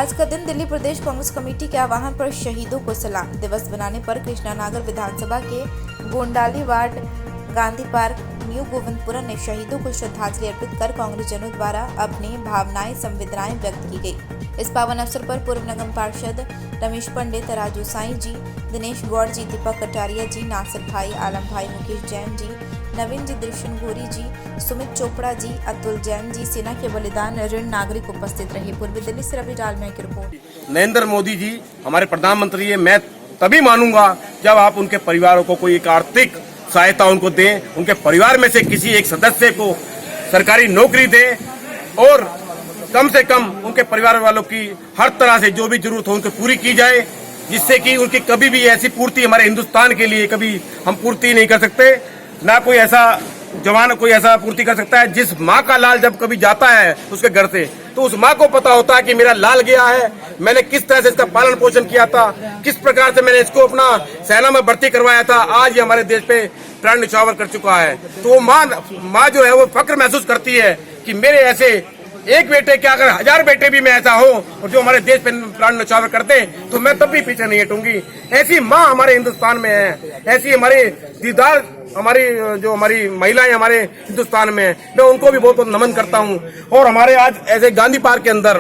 आज का दिन दिल्ली प्रदेश कांग्रेस कमेटी के आह्वान पर शहीदों को सलाम दिवस बनाने पर कृष्णानगर विधानसभा के Gondali ward Gandhi park new Govindpura ने शहीदों को श्रद्धांजलि अर्पित कर कांग्रेसजनों द्वारा अपनी भावनाएं संवेदनाएं व्यक्त की गई। इस पावन अवसर पर पूर्व निगम पार्षद रमेश पंडित, राजू साई जी, दिनेश गौड़ जी, दीपक कटारिया जी, नासिर भाई, आलम भाई, मुकेश जैन जी, नवीन जी, दृशन गोरी जी, सुमित चोपड़ा जी, अतुल जैन जी, सेना के बलिदान ऋण नागरिक उपस्थित रहे। पूर्वी दिल्ली से रवि डालमिया की रिपोर्ट। नरेंद्र मोदी जी हमारे प्रधानमंत्री है, मैं तभी मानूंगा जब आप उनके परिवारों को कोई एक आर्थिक सहायता उनको दें, उनके परिवार में से किसी एक सदस्य को सरकारी नौकरी दें और कम से कम उनके परिवार वालों की हर तरह से जो भी जरूरत हो उनको पूरी की जाए, जिससे कि उनकी कभी भी ऐसी पूर्ति हमारे हिंदुस्तान के लिए कभी हम पूर्ति नहीं कर सकते, ना कोई ऐसा जवान कोई ऐसा पूर्ति कर सकता है। जिस माँ का लाल जब कभी जाता है उसके घर से, तो उस माँ को पता होता है कि मेरा लाल गया है, मैंने किस तरह से इसका पालन पोषण किया था, किस प्रकार से मैंने इसको अपना सेना में भर्ती करवाया था, आज ये हमारे देश पे प्राण न्यौछावर कर चुका है। तो माँ जो है वो फक्र महसूस करती है कि मेरे ऐसे एक बेटे क्या अगर 1000 बेटे भी मैं ऐसा हो और जो हमारे देश पे प्राण न्यौछावर करते तो मैं तब भी पीछे नहीं हटूंगी। ऐसी माँ हमारे हिंदुस्तान में है, ऐसी हमारे दीदार हमारी जो हमारी महिलाएं हमारे हिंदुस्तान में, मैं उनको भी बहुत बहुत नमन करता हूँ। और हमारे आज ऐसे गांधी पार्क के अंदर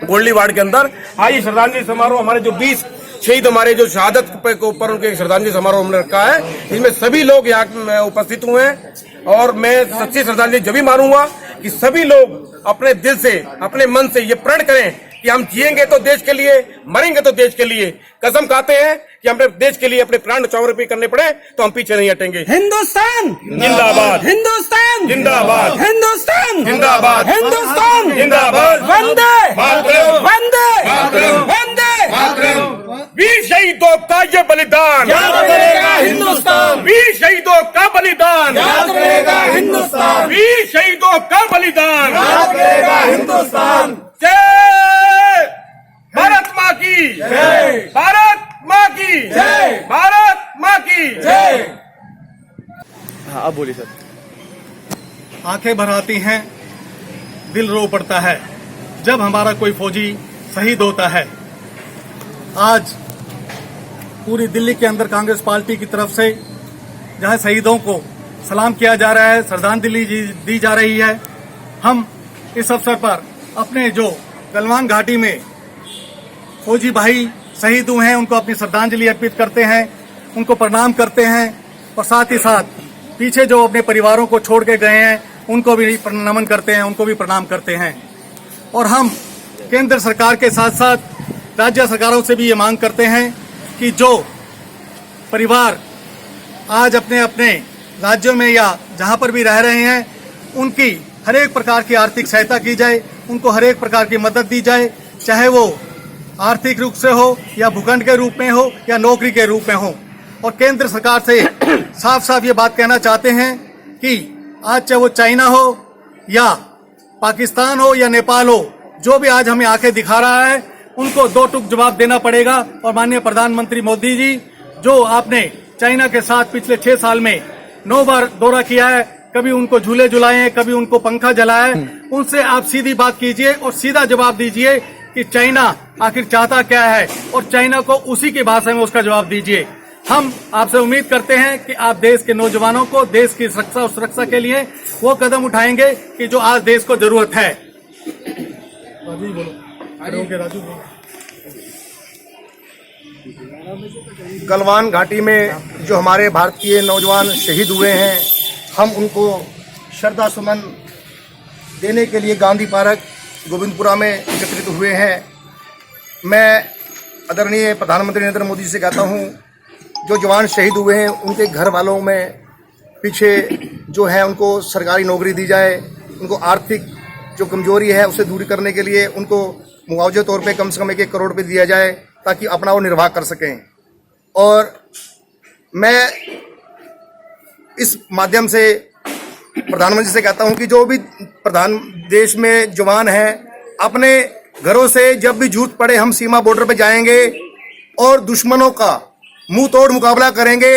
गोल्डी वार्ड के अंदर आज श्रद्धांजलि समारोह हमारे जो 20 शहीद हमारे जो शहादत के ऊपर उनके श्रद्धांजलि समारोह हमने रखा है, इसमें सभी लोग यहाँ उपस्थित हुए हैं। और मैं सच्ची श्रद्धांजलि जब भी मारूंगा कि सभी लोग अपने दिल से अपने मन से ये प्रण करें कि हम जिएंगे तो देश के लिए, मरेंगे तो देश के लिए। कसम खाते हैं कि हमें देश के लिए अपने प्राण न्यौछावर भी करने पड़े तो हम पीछे नहीं हटेंगे। हिंदुस्तान जिंदाबाद, हिंदुस्तान जिंदाबाद, हिंदुस्तान जिंदाबाद, हिंदुस्तान जिंदाबाद, वंदे मातरम, वंदे मातरम, वंदे मातरम। वीर शहीदों का ये बलिदान याद करेगा हिंदुस्तान, वीर शहीदों का बलिदान याद करेगा हिंदुस्तान, वीर शहीदों का बलिदान याद करेगा हिंदुस्तान। जय भारत माँ की जय, भारत माँ की जय, भारत माँ की जय। हाँ अब बोलिए सर। आंखें भर आती हैं, दिल रो पड़ता है जब हमारा कोई फौजी शहीद होता है। आज पूरी दिल्ली के अंदर कांग्रेस पार्टी की तरफ से जहां शहीदों को सलाम किया जा रहा है, श्रद्धांजलि दी जा रही है, हम इस अवसर पर अपने जो गलवान घाटी में फौजी भाई शहीद हुए हैं उनको अपनी श्रद्धांजलि अर्पित करते हैं, उनको प्रणाम करते हैं और साथ ही साथ पीछे जो अपने परिवारों को छोड़ के गए हैं उनको भी नमन करते हैं, उनको भी प्रणाम करते हैं। और हम केंद्र सरकार के साथ साथ राज्य सरकारों से भी ये मांग करते हैं कि जो परिवार आज अपने अपने राज्यों में या जहां पर भी रह रहे हैं उनकी हर एक प्रकार की आर्थिक सहायता की जाए, उनको हर एक प्रकार की मदद दी जाए, चाहे वो आर्थिक रूप से हो या भूखंड के रूप में हो या नौकरी के रूप में हो। और केंद्र सरकार से साफ साफ ये बात कहना चाहते हैं कि आज चाहे वो चाइना हो या पाकिस्तान हो या नेपाल हो, जो भी आज हमें आंखें दिखा रहा है उनको दो टूक जवाब देना पड़ेगा। और माननीय प्रधानमंत्री मोदी जी, जो आपने चाइना के साथ पिछले 6 साल में 9 बार दौरा किया है, कभी उनको झूले झुलाए हैं, कभी उनको पंखा जलाया है, उनसे आप सीधी बात कीजिए और सीधा जवाब दीजिए कि चाइना आखिर चाहता क्या है और चाइना को उसी की भाषा में उसका जवाब दीजिए। हम आपसे उम्मीद करते हैं कि आप देश के नौजवानों को देश की रक्षा और सुरक्षा के लिए वो कदम उठाएंगे कि जो आज देश को जरूरत है। राजू बोलो, राजू बोलो। गलवान घाटी में जो हमारे भारतीय नौजवान शहीद हुए हैं, हम उनको श्रद्धा सुमन देने के लिए गांधी पार्क गोविंदपुरा में एकत्रित हुए हैं। मैं आदरणीय प्रधानमंत्री नरेंद्र मोदी जी से कहता हूं, जो जवान शहीद हुए हैं उनके घर वालों में पीछे जो है उनको सरकारी नौकरी दी जाए, उनको आर्थिक जो कमजोरी है उसे दूर करने के लिए उनको मुआवजे तौर पे कम से कम 1 करोड़ रुपये दिया जाए ताकि अपना वो निर्वाह कर सकें। और मैं इस माध्यम से प्रधानमंत्री से कहता हूं कि जो भी देश में जवान हैं, अपने घरों से जब भी जरूरत पड़े हम सीमा बॉर्डर पे जाएंगे और दुश्मनों का मुंह तोड़ मुकाबला करेंगे।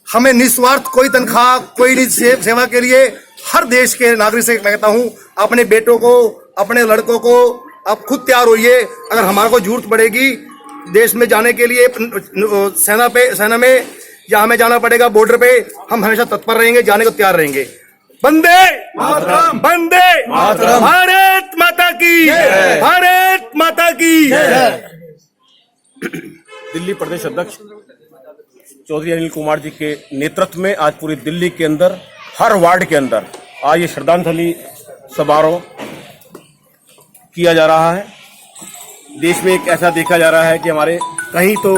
हमें निस्वार्थ कोई तनख्वाह कोई नहीं, सेवा के लिए हर देश के नागरिक से कहता हूं, अपने बेटों को, अपने लड़कों को आप खुद तैयार होइए। अगर हमारे को जरूरत पड़ेगी देश में जाने के लिए, सेना में या हमें जाना पड़ेगा बॉर्डर पे, हम हमेशा तत्पर रहेंगे, जाने को तैयार रहेंगे। वंदे मातरम। वंदे मातरम। भारत माता की, भारत माता की। दिल्ली प्रदेश अध्यक्ष चौधरी अनिल कुमार जी के नेतृत्व में आज पूरी दिल्ली के अंदर हर वार्ड के अंदर आज ये श्रद्धांजलि समारोह किया जा रहा है। देश में एक ऐसा देखा जा रहा है कि हमारे कहीं तो